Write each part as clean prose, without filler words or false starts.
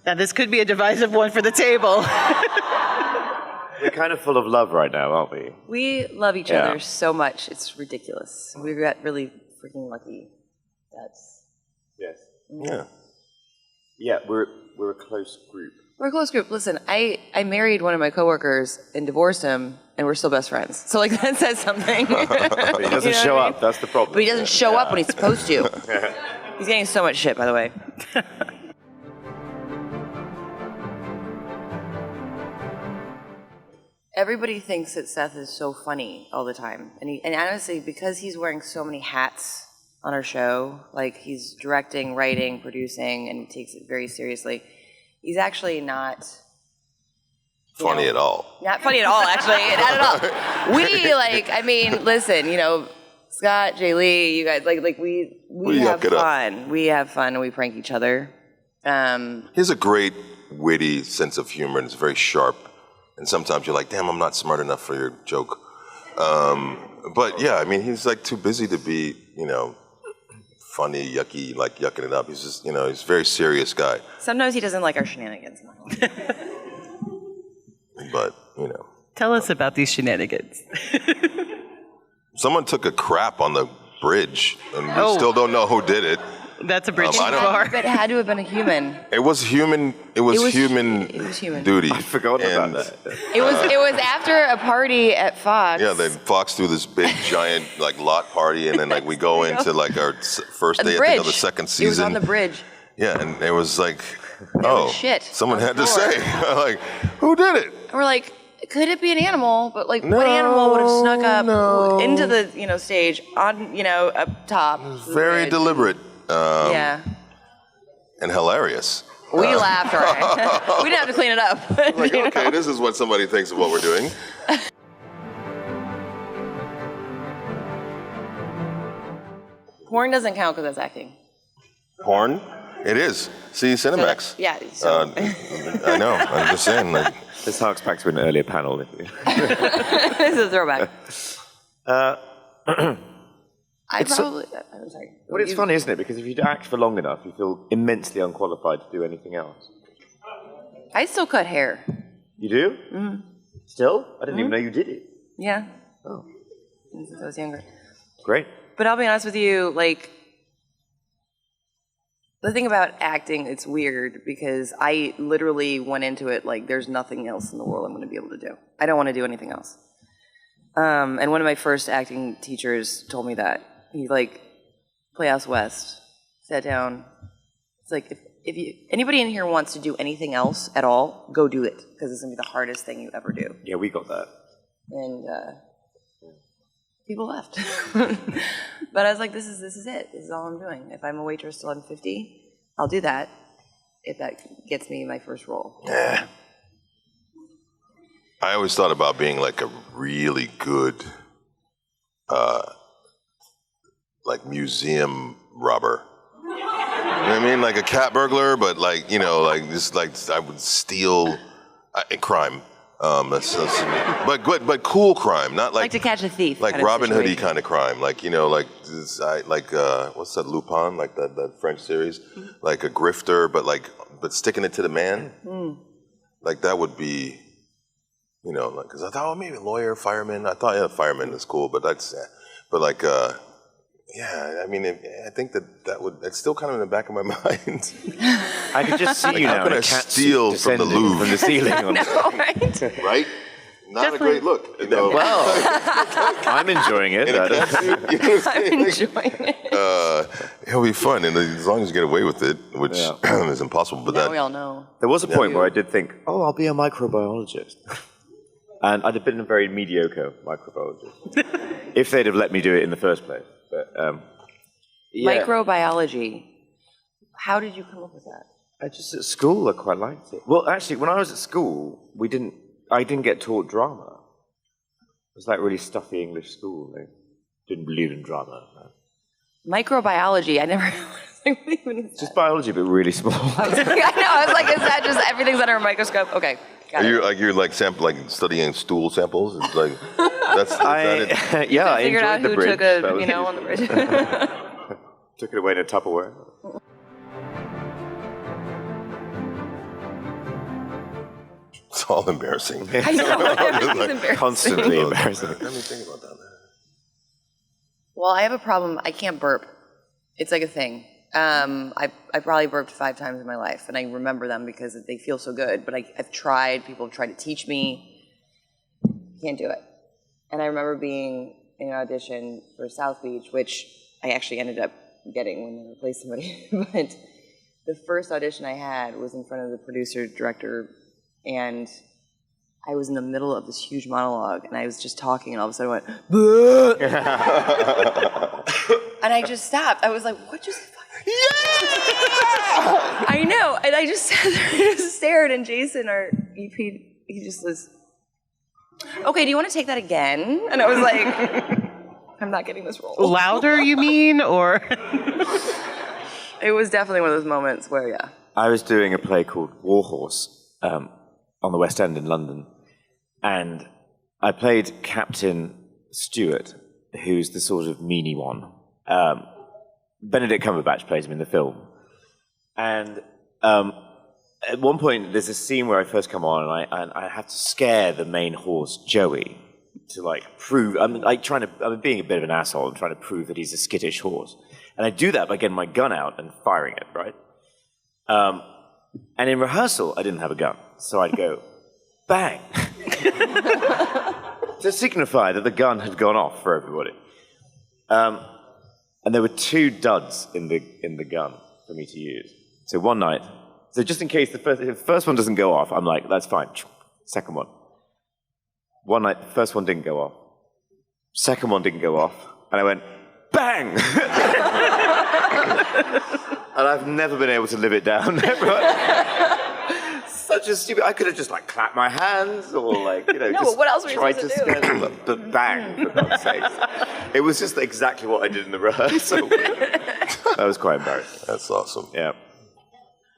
Now, this could be a divisive one for the table. We're kind of full of love right now, aren't we? We love each other so much. It's ridiculous. We got really freaking lucky. Yes. Yeah. Yeah, we're a close group. We're a close group. Listen, I married one of my coworkers and divorced him, and we're still best friends. So, like, that says something. But he doesn't show up. That's the problem. But he doesn't show up when he's supposed to. He's getting so much shit, by the way. Everybody thinks that Seth is so funny all the time. And honestly, because he's wearing so many hats on our show, like he's directing, writing, producing, and he takes it very seriously, he's actually not Funny at all. Not funny at all, actually. Not at all. Listen, Scott, Jay Lee, you guys, we have fun. We have fun and we prank each other. He has a great, witty sense of humor and it's very sharp. And sometimes you're like, damn, I'm not smart enough for your joke. But yeah, he's like too busy to be, funny, yucky, like yucking it up. He's just, he's a very serious guy. Sometimes he doesn't like our shenanigans. But, Tell us about these shenanigans. Someone took a crap on the bridge, and we still don't know who did it. That's a bridge too But far. it had to have been a human. It was human. It was human duty. I forgot about that. It was after a party at Fox. Yeah, then Fox threw this big, giant, lot party, and then, we go into, our first day, I think, of the second season. It was on the bridge. Yeah, and it was like, shit someone on the had to floor. say, who did it? And we're like, could it be an animal? But what animal would have snuck up into the stage on up top? Very deliberate. Yeah. And hilarious. We laughed, all right. We didn't have to clean it up. Okay, this is what somebody thinks of what we're doing. Porn doesn't count because that's acting. Porn? It is. See, Cinemax. Yeah. So. I know. I'm just saying. This harks back to an earlier panel. This is a throwback. I'm sorry. But it's funny, isn't it? Because if you act for long enough, you feel immensely unqualified to do anything else. I still cut hair. You do? Mm. Still? I didn't even know you did it. Yeah. Oh. Since I was younger. Great. But I'll be honest with you, the thing about acting, it's weird because I literally went into it like there's nothing else in the world I'm going to be able to do. I don't want to do anything else. And one of my first acting teachers told me that. He Playhouse West, sat down. It's like, if anybody in here wants to do anything else at all, go do it because it's going to be the hardest thing you ever do. Yeah, we got that. And people left. But I was like, this is it. This is all I'm doing. If I'm a waitress till I'm 50, I'll do that if that gets me my first role. Yeah. I always thought about being a really good, museum robber. You know what I mean? Like a cat burglar, but I would steal crime. But cool crime, not like to catch a thief. Like kind of Robin Hood-y situation. kind of crime, what's that, Lupin, that French series, like a grifter, but sticking it to the man, that would be, because I thought maybe lawyer, fireman. I thought fireman is cool, but I think that would. It's still kind of in the back of my mind. I could just see you now. How can I steal from the Louvre? From the ceiling. Right? Right? Not a great look. Well, I'm enjoying it. I'm enjoying it. It'll be fun, and as long as you get away with it, which is impossible. But Now we all know. There was a point where I did think, I'll be a microbiologist. And I'd have been a very mediocre microbiologist if they'd have let me do it in the first place. But Microbiology. How did you come up with that? I just at school I quite liked it. Well, actually, when I was at school, I didn't get taught drama. It was really stuffy English school. They didn't believe in drama. Microbiology. I never. What even is Just biology, but really small. I know. I was like, is that just everything's under a microscope? Okay. Got it. You're studying stool samples? It's that's that it? Yeah, I figured out enjoyed the who bridge. took That was on the bridge. Took it away in a Tupperware. all embarrassing. I know, everything's Like, embarrassing. Constantly embarrassing. Let me think about that. Well, I have a problem. I can't burp. It's like a thing. I probably burped 5 times in my life, and I remember them because they feel so good. But I've tried. People have tried to teach me. Can't do it. And I remember being in an audition for South Beach, which I actually ended up getting when they replaced somebody. But the first audition I had was in front of the producer, director, and I was in the middle of this huge monologue, and I was just talking, and all of a sudden I went, "Bleh." And I just stopped. I was like, what just fucking... I know, and I just sat there and just stared, and Jason, our EP, he just was, okay, do you want to take that again? And I was like, I'm not getting this role. Louder, you mean, or? It was definitely one of those moments where, yeah. I was doing a play called Warhorse on the West End in London, and I played Captain Stewart, who's the sort of meanie one. Benedict Cumberbatch plays him in the film. And at one point, there's a scene where I first come on, and I have to scare the main horse, Joey, to like prove, I'm being a bit of an asshole and trying to prove that he's a skittish horse. And I do that by getting my gun out and firing it, right? And in rehearsal, I didn't have a gun, so I'd go, bang, to signify that the gun had gone off for everybody. And there were 2 duds in the gun for me to use. So one night, so just in case if the first one doesn't go off, I'm like, that's fine. Second one. One night, the first one didn't go off. Second one didn't go off. And I went, bang! And I've never been able to live it down. Such a stupid... I could have just, like, clapped my hands or, like, you know... No, just but what else were you tried supposed to do? scare them, but bang, for God's sake. It was just exactly what I did in the rehearsal. That was quite embarrassing. That's awesome. Yeah.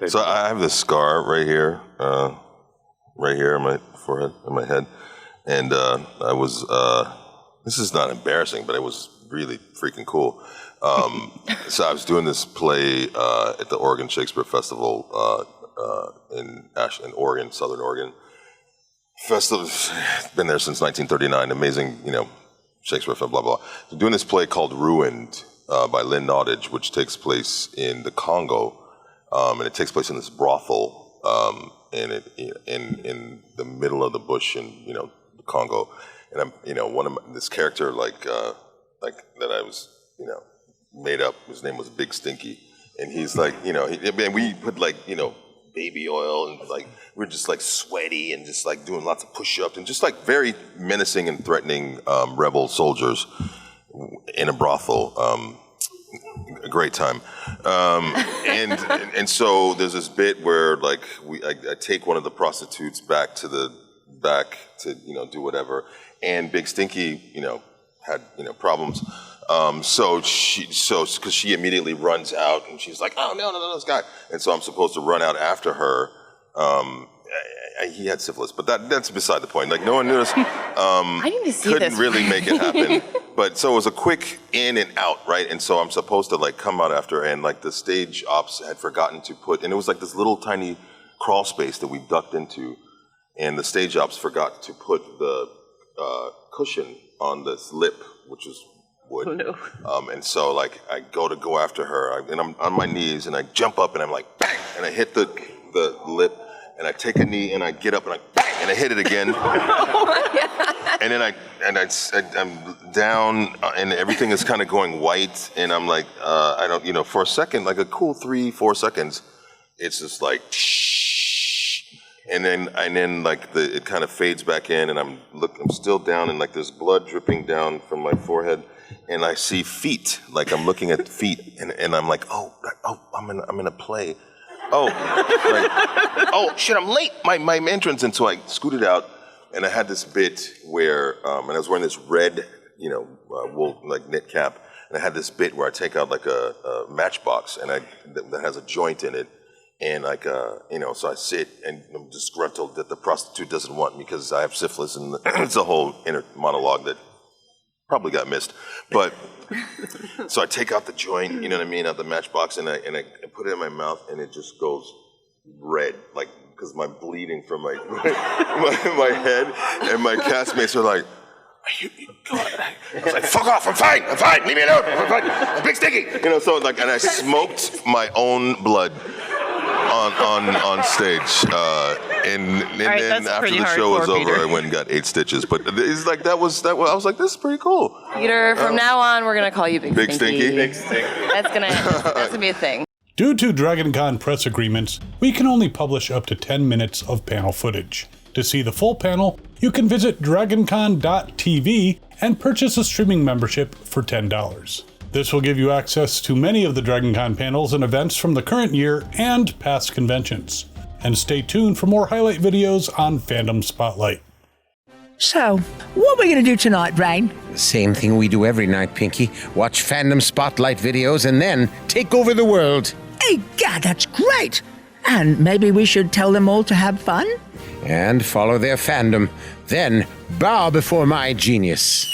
So I have this scar right here in my forehead, in my head. And I was, this is not embarrassing, but it was really freaking cool. So I was doing this play at the Oregon Shakespeare Festival in Oregon, Southern Oregon. Festival's been there since 1939, amazing, Shakespeare, blah, blah. So doing this play called Ruined by Lynn Nottage, which takes place in the Congo. And it takes place in this brothel in the middle of the bush in, the Congo. And I'm, this character like that I was, made up, his name was Big Stinky. And he's like, and we put like, baby oil and like, we're just like sweaty and just like doing lots of push-ups and just like very menacing and threatening rebel soldiers in a brothel. A great time. And so there's this bit where like I take one of the prostitutes back to do whatever, and Big Stinky, had, problems. So because she immediately runs out and she's like, oh, no, this guy. And so I'm supposed to run out after her. He had syphilis, but that's beside the point. Like, no one noticed. I need to see couldn't this. really make it happen. But so it was a quick in and out, right? And so I'm supposed to like come out after, and like the stage ops had forgotten to put, and it was like this little tiny crawl space that we ducked into, and the stage ops forgot to put the cushion on this lip, which is wood. Oh, no. And so like I go after her, and I'm on my knees, and I jump up, and I'm like bang, and I hit the lip, and I take a knee, and I get up, and I bang, and I hit it again. And then I'm down, and everything is kind of going white, and I'm like, I don't, for a second, like a cool 3-4 seconds, it's just like, shh, and then like it kind of fades back in, and I'm still down, and like there's blood dripping down from my forehead, and I see feet, like I'm looking at feet, and I'm like, oh, I'm in a play. Oh shit, I'm late. My entrance, and so I scooted out. And I had this bit where, and I was wearing this red, wool, like knit cap, and I had this bit where I take out like a matchbox, and that has a joint in it, and like, so I sit, and I'm disgruntled that the prostitute doesn't want me because I have syphilis, and it's a whole inner monologue that probably got missed, but so I take out the joint, out the matchbox, and I put it in my mouth, and it just goes red, like because I'm bleeding from my head, and my castmates are like, I was like, fuck off, I'm fine, leave me alone, I'm fine, I'm big sticky. So like, and I smoked my own blood on stage. And then that's after pretty the show was hardcore, over, Peter. I went and got 8 stitches. But it's like, I was like, this is pretty cool. Peter, from now on, we're gonna call you Big Big Stinky. Stinky? That's gonna be a thing. Due to DragonCon press agreements, we can only publish up to 10 minutes of panel footage. To see the full panel, you can visit dragoncon.tv and purchase a streaming membership for $10. This will give you access to many of the DragonCon panels and events from the current year and past conventions. And stay tuned for more highlight videos on Fandom Spotlight. So, what are we going to do tonight, Brain? Same thing we do every night, Pinky. Watch Fandom Spotlight videos and then take over the world. Hey, God, that's great! And maybe we should tell them all to have fun? And follow their fandom. Then bow before my genius.